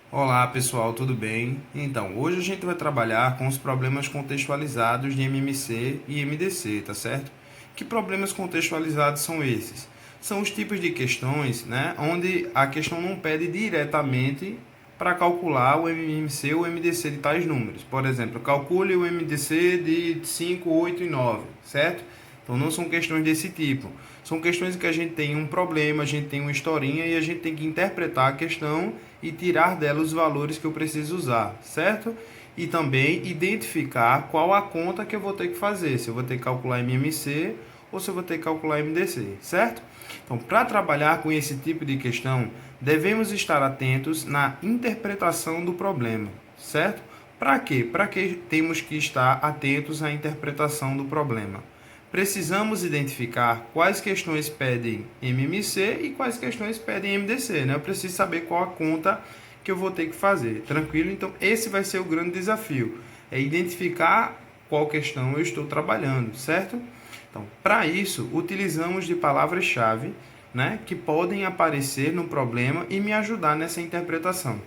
Olá pessoal, tudo bem? Então, hoje a gente vai trabalhar com os problemas contextualizados de MMC e MDC, tá certo? Que problemas contextualizados são esses? São os tipos de questões, né, onde a questão não pede diretamente para calcular o MMC ou MDC de tais números. Por exemplo, calcule o MDC de 5, 8 e 9, certo? Então não são questões desse tipo. São questões em que a gente tem um problema, a gente tem uma historinha e a gente tem que interpretar a questão e tirar dela os valores que eu preciso usar, certo? E também identificar qual a conta que eu vou ter que fazer, se eu vou ter que calcular MMC ou se eu vou ter que calcular MDC, certo? Então, para trabalhar com esse tipo de questão, devemos estar atentos na interpretação do problema, certo? Para quê? Para que temos que estar atentos à interpretação do problema? Precisamos identificar quais questões pedem MMC e quais questões pedem MDC, né? Eu preciso saber qual a conta que eu vou ter que fazer, tranquilo? Então, esse vai ser o grande desafio, é identificar qual questão eu estou trabalhando, certo? Então, para isso, utilizamos de palavras-chave, né, que podem aparecer no problema e me ajudar nessa interpretação.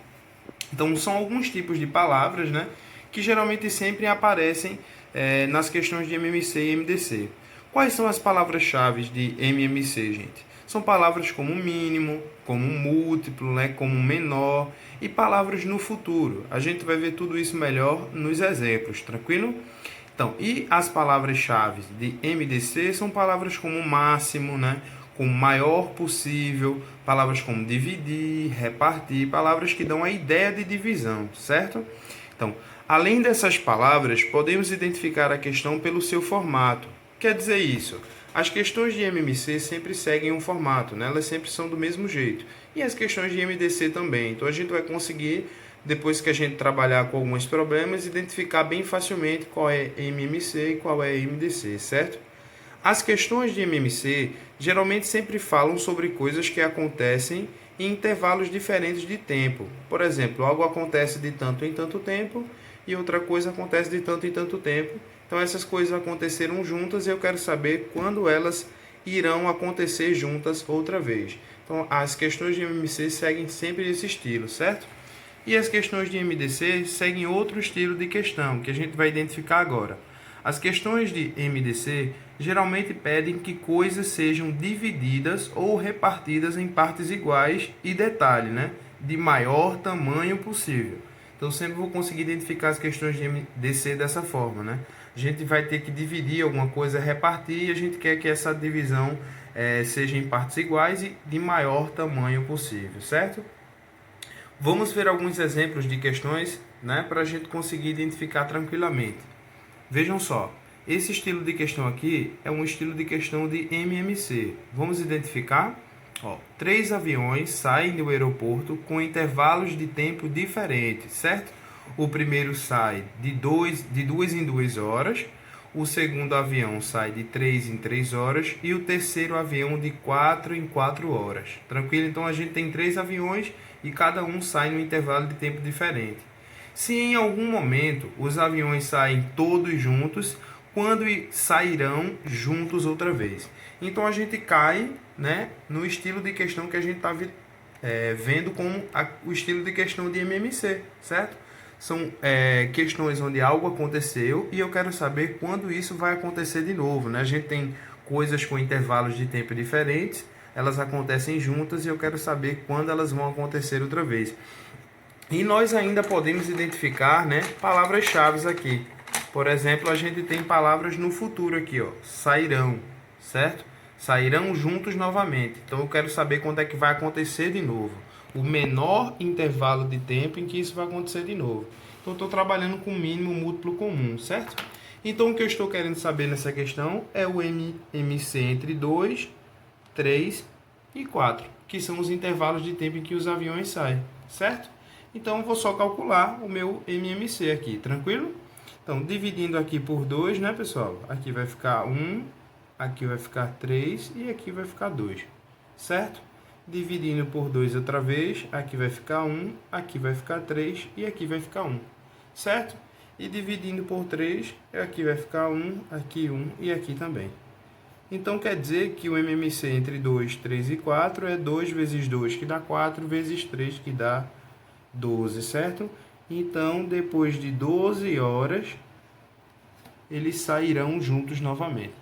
Então, são alguns tipos de palavras, né, que geralmente sempre aparecem nas questões de MMC e MDC. Quais são as palavras-chave de MMC, gente? São palavras como mínimo, como múltiplo, né, como menor e palavras no futuro. A gente vai ver tudo isso melhor nos exemplos, tranquilo? Então, e as palavras-chave de MDC são palavras como máximo, né? Como maior possível, palavras como dividir, repartir, palavras que dão a ideia de divisão, certo? Então, além dessas palavras, podemos identificar a questão pelo seu formato. Quer dizer isso? As questões de MMC sempre seguem um formato, né? Elas sempre são do mesmo jeito. E as questões de MDC também. Então, a gente vai conseguir, depois que a gente trabalhar com alguns problemas, identificar bem facilmente qual é MMC e qual é MDC, certo? As questões de MMC geralmente sempre falam sobre coisas que acontecem em intervalos diferentes de tempo. Por exemplo, algo acontece de tanto em tanto tempo e outra coisa acontece de tanto em tanto tempo. Então essas coisas aconteceram juntas e eu quero saber quando elas irão acontecer juntas outra vez. Então as questões de MMC seguem sempre esse estilo, certo? E as questões de MDC seguem outro estilo de questão, que a gente vai identificar agora. As questões de MDC geralmente pedem que coisas sejam divididas ou repartidas em partes iguais e detalhe, né, de maior tamanho possível. Então sempre vou conseguir identificar as questões de MDC dessa forma, né? A gente vai ter que dividir alguma coisa, repartir, e a gente quer que essa divisão seja em partes iguais e de maior tamanho possível, certo? Vamos ver alguns exemplos de questões, né, para a gente conseguir identificar tranquilamente. Vejam só, esse estilo de questão aqui é um estilo de questão de MMC. Vamos identificar? Ó, 3 aviões saem do aeroporto com intervalos de tempo diferentes, certo? O primeiro sai de 2 em 2 horas, o segundo avião sai de 3 em 3 horas e o terceiro avião de 4 em 4 horas. Tranquilo? Então a gente tem 3 aviões e cada um sai num intervalo de tempo diferente. Se em algum momento os aviões saem todos juntos, quando sairão juntos outra vez? Então a gente cai, né, no estilo de questão que a gente está vendo como o estilo de questão de MMC, certo? São questões onde algo aconteceu e eu quero saber quando isso vai acontecer de novo, né? A gente tem coisas com intervalos de tempo diferentes, elas acontecem juntas e eu quero saber quando elas vão acontecer outra vez. E nós ainda podemos identificar, né, palavras-chave aqui. Por exemplo, a gente tem palavras no futuro aqui, ó, sairão, certo? Sairão juntos novamente. Então eu quero saber quando é que vai acontecer de novo. O menor intervalo de tempo em que isso vai acontecer de novo. Então eu estou trabalhando com mínimo múltiplo comum, certo? Então o que eu estou querendo saber nessa questão é o MMC entre 2, 3 e 4, que são os intervalos de tempo em que os aviões saem, certo? Então eu vou só calcular o meu MMC aqui, tranquilo? Então dividindo aqui por 2, né, pessoal? Aqui vai ficar 1, aqui vai ficar 3 e aqui vai ficar 2, certo? Dividindo por 2 outra vez, aqui vai ficar 1, aqui vai ficar 3 e aqui vai ficar 1, certo? E dividindo por 3, aqui vai ficar 1 e aqui também. Então quer dizer que o MMC entre 2, 3 e 4 é 2 vezes 2, que dá 4, vezes 3, que dá 12, certo? Então, depois de 12 horas, eles sairão juntos novamente.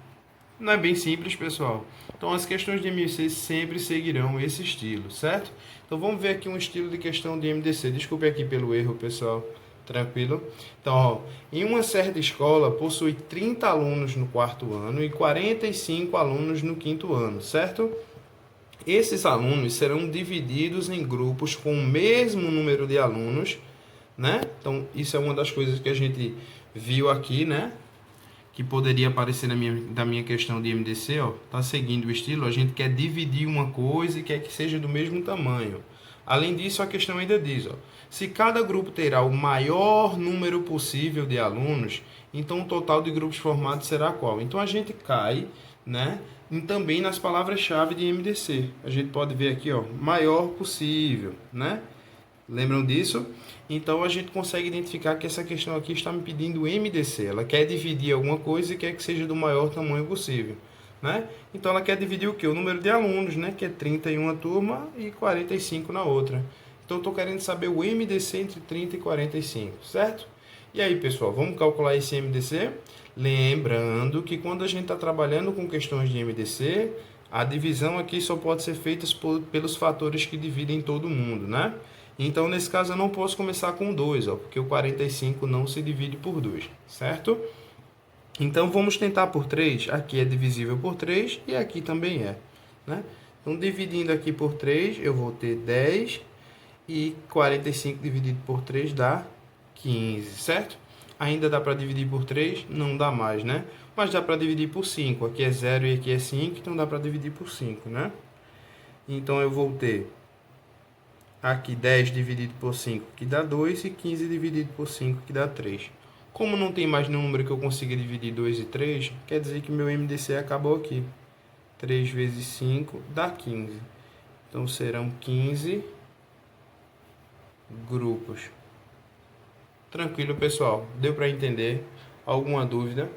Não é bem simples, pessoal. Então, as questões de MDC sempre seguirão esse estilo, certo? Então, vamos ver aqui um estilo de questão de MDC. Desculpe aqui pelo erro, pessoal. Tranquilo? Então, ó, em uma certa escola, possui 30 alunos no quarto ano e 45 alunos no quinto ano, certo? Esses alunos serão divididos em grupos com o mesmo número de alunos, né? Então, isso é uma das coisas que a gente viu aqui, né? Que poderia aparecer da minha questão de MDC, ó, tá seguindo o estilo, a gente quer dividir uma coisa e quer que seja do mesmo tamanho. Além disso, a questão ainda diz, ó, se cada grupo terá o maior número possível de alunos, então o total de grupos formados será qual? Então a gente cai, né, também nas palavras-chave de MDC. A gente pode ver aqui, ó, maior possível, né? Lembram disso? Então a gente consegue identificar que essa questão aqui está me pedindo MDC. Ela quer dividir alguma coisa e quer que seja do maior tamanho possível, né? Então ela quer dividir o quê? O número de alunos, né? Que é 30 em uma turma e 45 na outra. Então eu estou querendo saber o MDC entre 30 e 45, certo? E aí, pessoal, vamos calcular esse MDC? Lembrando que quando a gente está trabalhando com questões de MDC, a divisão aqui só pode ser feita pelos fatores que dividem todo mundo, né? Então, nesse caso, eu não posso começar com 2, ó, porque o 45 não se divide por 2, certo? Então, vamos tentar por 3. Aqui é divisível por 3 e aqui também é, né? Então, dividindo aqui por 3, eu vou ter 10 e 45 dividido por 3 dá 15, certo? Ainda dá para dividir por 3? Não dá mais, né? Mas dá para dividir por 5. Aqui é 0 e aqui é 5, então dá para dividir por 5, né? Então, eu vou ter aqui 10 dividido por 5, que dá 2, e 15 dividido por 5, que dá 3. Como não tem mais nenhum número que eu consiga dividir 2 e 3, quer dizer que meu MDC acabou aqui. 3 vezes 5 dá 15. Então serão 15 grupos. Tranquilo, pessoal? Deu para entender? Alguma dúvida?